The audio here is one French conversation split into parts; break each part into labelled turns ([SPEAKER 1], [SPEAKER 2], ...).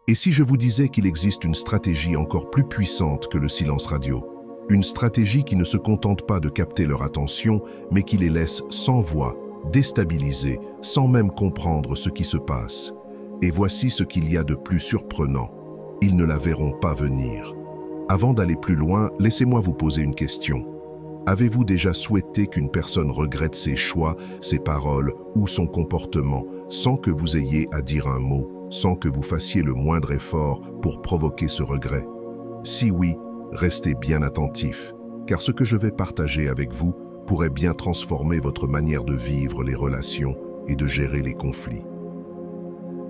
[SPEAKER 1] Et si je vous disais qu'il existe une stratégie encore plus puissante que le silence radio? Une stratégie qui ne se contente pas de capter leur attention, mais qui les laisse sans voix, déstabilisés, sans même comprendre ce qui se passe. Et voici ce qu'il y a de plus surprenant. Ils ne la verront pas venir. Avant d'aller plus loin, laissez-moi vous poser une question. Avez-vous déjà souhaité qu'une personne regrette ses choix, ses paroles ou son comportement, sans que vous ayez à dire un mot, sans que vous fassiez le moindre effort pour provoquer ce regret? Si oui, restez bien attentifs, car ce que je vais partager avec vous pourrait bien transformer votre manière de vivre les relations et de gérer les conflits.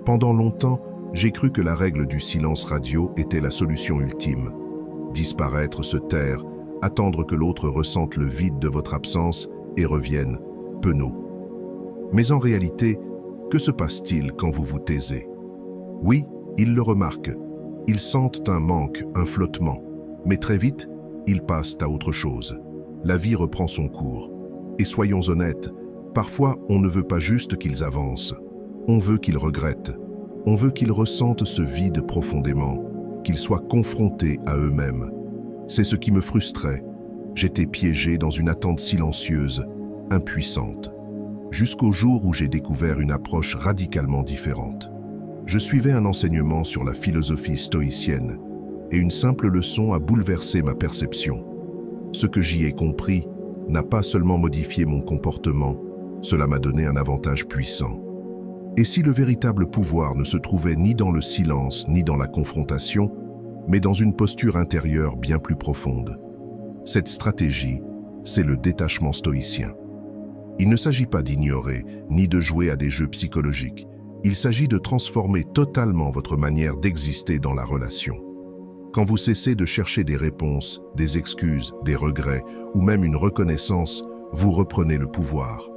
[SPEAKER 1] Pendant longtemps, j'ai cru que la règle du silence radio était la solution ultime. Disparaître, se taire, attendre que l'autre ressente le vide de votre absence et revienne, penaud. Mais en réalité, que se passe-t-il quand vous vous taisez? Oui, ils le remarquent. Ils sentent un manque, un flottement. Mais très vite, ils passent à autre chose. La vie reprend son cours. Et soyons honnêtes, parfois on ne veut pas juste qu'ils avancent. On veut qu'ils regrettent. On veut qu'ils ressentent ce vide profondément, qu'ils soient confrontés à eux-mêmes. C'est ce qui me frustrait. J'étais piégé dans une attente silencieuse, impuissante. Jusqu'au jour où j'ai découvert une approche radicalement différente. Je suivais un enseignement sur la philosophie stoïcienne, et une simple leçon a bouleversé ma perception. Ce que j'y ai compris n'a pas seulement modifié mon comportement, cela m'a donné un avantage puissant. Et si le véritable pouvoir ne se trouvait ni dans le silence ni dans la confrontation, mais dans une posture intérieure bien plus profonde? Cette stratégie, c'est le détachement stoïcien. Il ne s'agit pas d'ignorer, ni de jouer à des jeux psychologiques. Il s'agit de transformer totalement votre manière d'exister dans la relation. Quand vous cessez de chercher des réponses, des excuses, des regrets, ou même une reconnaissance, vous reprenez le pouvoir.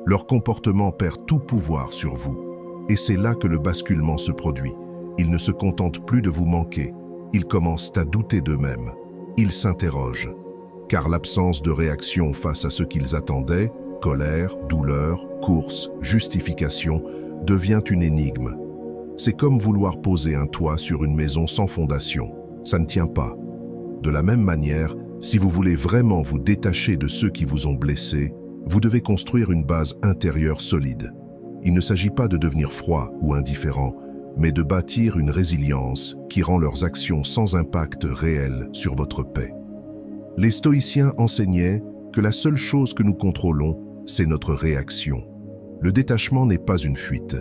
[SPEAKER 1] Leur comportement perd tout pouvoir sur vous. Et c'est là que le basculement se produit. Ils ne se contentent plus de vous manquer. Ils commencent à douter d'eux-mêmes. Ils s'interrogent. Car l'absence de réaction face à ce qu'ils attendaient, colère, douleur, course, justification, devient une énigme. C'est comme vouloir poser un toit sur une maison sans fondation. Ça ne tient pas. De la même manière, si vous voulez vraiment vous détacher de ceux qui vous ont blessé, vous devez construire une base intérieure solide. Il ne s'agit pas de devenir froid ou indifférent, mais de bâtir une résilience qui rend leurs actions sans impact réel sur votre paix. Les stoïciens enseignaient que la seule chose que nous contrôlons, c'est notre réaction. Le détachement n'est pas une fuite,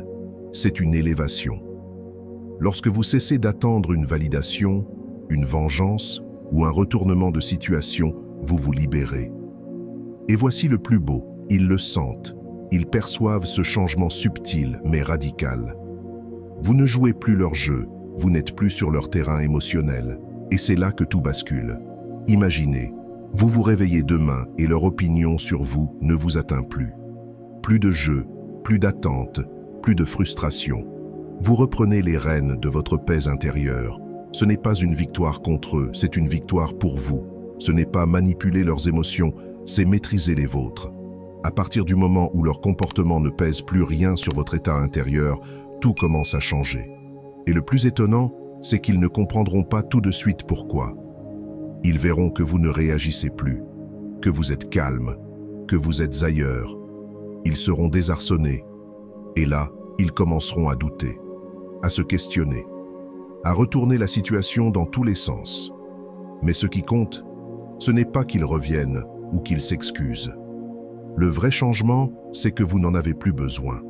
[SPEAKER 1] c'est une élévation. Lorsque vous cessez d'attendre une validation, une vengeance ou un retournement de situation, vous vous libérez. Et voici le plus beau, ils le sentent, ils perçoivent ce changement subtil mais radical. Vous ne jouez plus leur jeu, vous n'êtes plus sur leur terrain émotionnel, et c'est là que tout bascule. Imaginez, vous vous réveillez demain et leur opinion sur vous ne vous atteint plus. Plus de jeu, plus d'attente, plus de frustration. Vous reprenez les rênes de votre paix intérieure. Ce n'est pas une victoire contre eux, c'est une victoire pour vous. Ce n'est pas manipuler leurs émotions, c'est maîtriser les vôtres. À partir du moment où leur comportement ne pèse plus rien sur votre état intérieur, tout commence à changer. Et le plus étonnant, c'est qu'ils ne comprendront pas tout de suite pourquoi. Ils verront que vous ne réagissez plus, que vous êtes calme, que vous êtes ailleurs. Ils seront désarçonnés. Et là, ils commenceront à douter, à se questionner, à retourner la situation dans tous les sens. Mais ce qui compte, ce n'est pas qu'ils reviennent ou qu'ils s'excusent. Le vrai changement, c'est que vous n'en avez plus besoin.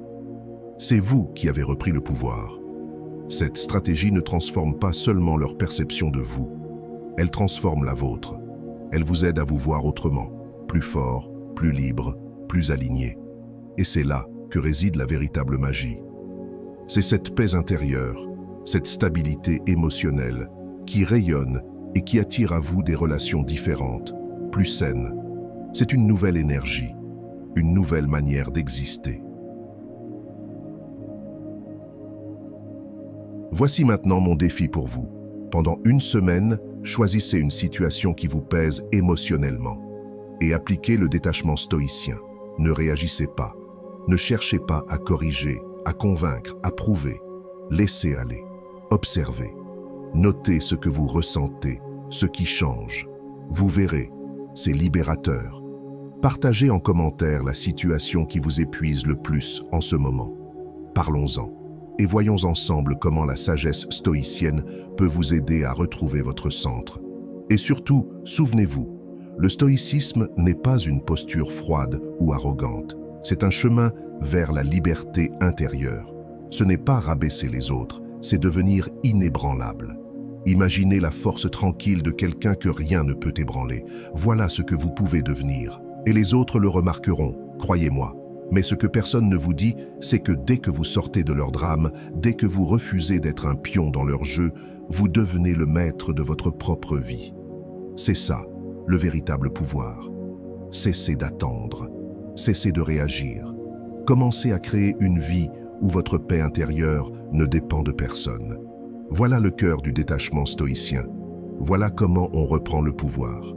[SPEAKER 1] C'est vous qui avez repris le pouvoir. Cette stratégie ne transforme pas seulement leur perception de vous, elle transforme la vôtre. Elle vous aide à vous voir autrement, plus fort, plus libre, plus aligné. Et c'est là que réside la véritable magie. C'est cette paix intérieure, cette stabilité émotionnelle qui rayonne et qui attire à vous des relations différentes, plus saines. C'est une nouvelle énergie, une nouvelle manière d'exister. Voici maintenant mon défi pour vous. Pendant une semaine, choisissez une situation qui vous pèse émotionnellement et appliquez le détachement stoïcien. Ne réagissez pas. Ne cherchez pas à corriger, à convaincre, à prouver. Laissez aller. Observez. Notez ce que vous ressentez, ce qui change. Vous verrez, c'est libérateur. Partagez en commentaire la situation qui vous épuise le plus en ce moment. Parlons-en et voyons ensemble comment la sagesse stoïcienne peut vous aider à retrouver votre centre. Et surtout, souvenez-vous, le stoïcisme n'est pas une posture froide ou arrogante. C'est un chemin vers la liberté intérieure. Ce n'est pas rabaisser les autres, c'est devenir inébranlable. Imaginez la force tranquille de quelqu'un que rien ne peut ébranler. Voilà ce que vous pouvez devenir. Et les autres le remarqueront, croyez-moi. Mais ce que personne ne vous dit, c'est que dès que vous sortez de leur drame, dès que vous refusez d'être un pion dans leur jeu, vous devenez le maître de votre propre vie. C'est ça, le véritable pouvoir. Cessez d'attendre, cessez de réagir. Commencez à créer une vie où votre paix intérieure ne dépend de personne. Voilà le cœur du détachement stoïcien. Voilà comment on reprend le pouvoir.